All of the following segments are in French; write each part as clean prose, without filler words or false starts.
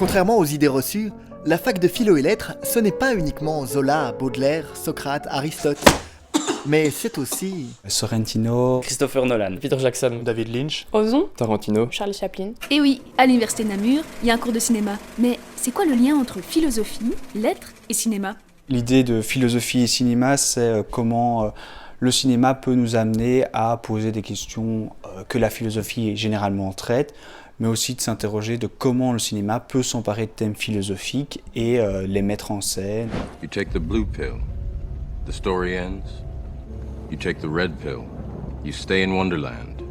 Contrairement aux idées reçues, la fac de philo et lettres, ce n'est pas uniquement Zola, Baudelaire, Socrate, Aristote. Mais c'est aussi... Sorrentino, Christopher Nolan, Peter Jackson, David Lynch, Ozon, Tarantino, Charlie Chaplin. Et oui, à l'université Namur, il y a un cours de cinéma. Mais c'est quoi le lien entre philosophie, lettres et cinéma ? L'idée de philosophie et cinéma, c'est comment le cinéma peut nous amener à poser des questions que la philosophie généralement traite, mais aussi de s'interroger de comment le cinéma peut s'emparer de thèmes philosophiques et les mettre en scène. You take the blue pill, the story ends. You take the red pill, you stay in Wonderland.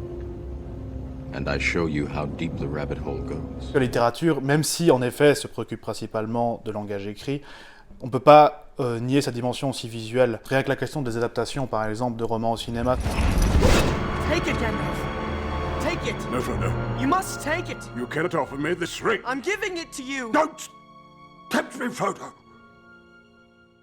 And I show you how deep the rabbit hole goes. La littérature, même si en effet se préoccupe principalement de langage écrit, on ne peut pas nier sa dimension aussi visuelle. Rien que la question des adaptations, par exemple, de romans au cinéma. Take it, Gandalf. Take it. No, Frodo. You must take it. You cannot offer me this ring. I'm giving it to you. Don't tempt me, Frodo.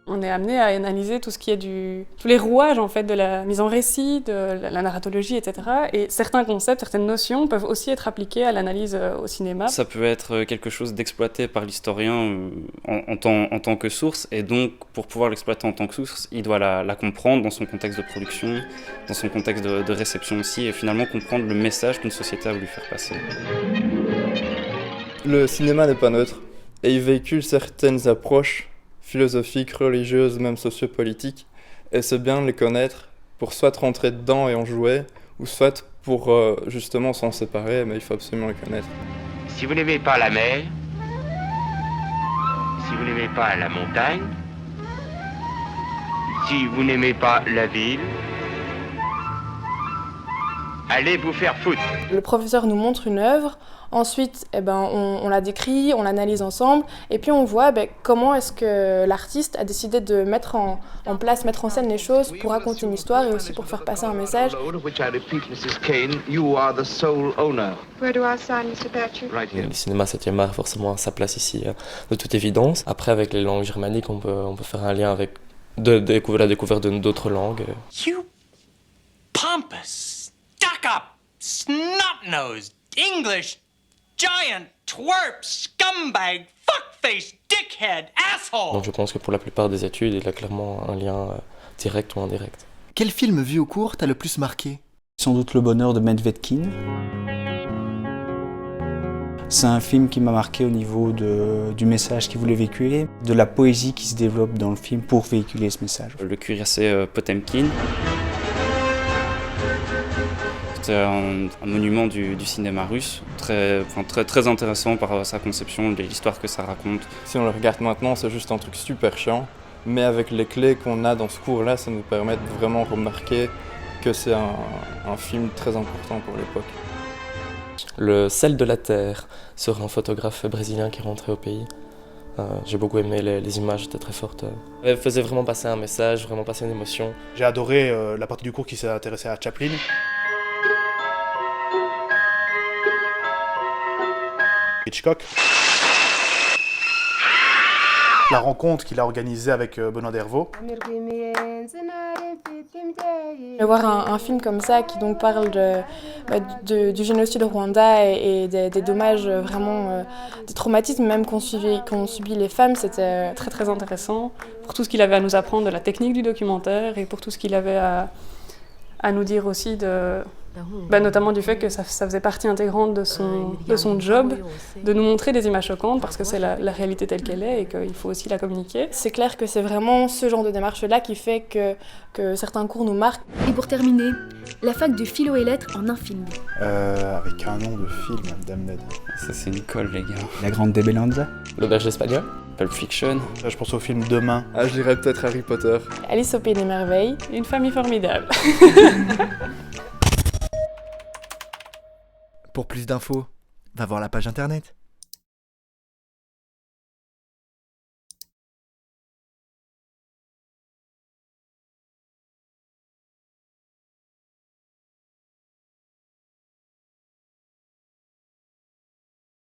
On est amené à analyser tout ce qui est tous les rouages en fait de la mise en récit, de la narratologie, etc. Et certains concepts, certaines notions peuvent aussi être appliquées à l'analyse au cinéma. Ça peut être quelque chose d'exploité par l'historien en tant que source, et donc pour pouvoir l'exploiter en tant que source, il doit la comprendre dans son contexte de production, dans son contexte de réception aussi, et finalement comprendre le message qu'une société a voulu faire passer. Le cinéma n'est pas neutre, et il véhicule certaines approches philosophiques, religieuses, même sociopolitiques, et c'est bien de les connaître pour soit rentrer dedans et en jouer, ou soit pour justement s'en séparer, mais il faut absolument les connaître. Si vous n'aimez pas la mer, si vous n'aimez pas la montagne, si vous n'aimez pas la ville, allez vous faire foutre. Le professeur nous montre une œuvre, ensuite on la décrit, on l'analyse ensemble, et puis on voit comment est-ce que l'artiste a décidé de mettre en place, mettre en scène les choses pour raconter une histoire et aussi pour faire passer un message. Le cinéma 7e art, forcément, sa place ici, de toute évidence. Après, avec les langues germaniques, on peut faire un lien avec la découverte d'autres langues. You pompous, stuck-up, snot-nosed, English giant, twerp, scumbag, fuckface, dickhead, asshole. Donc je pense que pour la plupart des études, il y a clairement un lien direct ou indirect. Quel film vu au cours t'a le plus marqué ? Sans doute Le bonheur de Medvedkin. C'est un film qui m'a marqué au niveau du message qu'il voulait véhiculer, de la poésie qui se développe dans le film pour véhiculer ce message. Le cuirassé Potemkin. C'est un monument du cinéma russe, très intéressant par sa conception, l'histoire que ça raconte. Si on le regarde maintenant, c'est juste un truc super chiant, mais avec les clés qu'on a dans ce cours-là, ça nous permet de vraiment remarquer que c'est un film très important pour l'époque. Le sel de la terre sera un photographe brésilien qui est rentré au pays. J'ai beaucoup aimé les images, étaient très fortes. Elle faisait vraiment passer un message, vraiment passer une émotion. J'ai adoré la partie du cours qui s'est intéressée à Chaplin. Hitchcock. La rencontre qu'il a organisée avec Benoît Dervaux. Voir un film comme ça qui donc parle du génocide au Rwanda et des dommages vraiment, des traumatismes même qu'ont subi les femmes, c'était très très intéressant pour tout ce qu'il avait à nous apprendre de la technique du documentaire et pour tout ce qu'il avait à nous dire aussi notamment du fait que ça faisait partie intégrante de son job, de nous montrer des images choquantes parce que c'est la réalité telle qu'elle est et qu'il faut aussi la communiquer. C'est clair que c'est vraiment ce genre de démarche-là qui fait que certains cours nous marquent. Et pour terminer, la fac de philo et lettres en un film. Avec un nom de film, Dame Ned. Ça c'est une colle les gars. La Grande Debelanza. L'auberge espagnole. Pulp Fiction. Là, je pense au film Demain. Je dirais peut-être Harry Potter. Alice au Pays des Merveilles, Une famille formidable. Pour plus d'infos, va voir la page internet.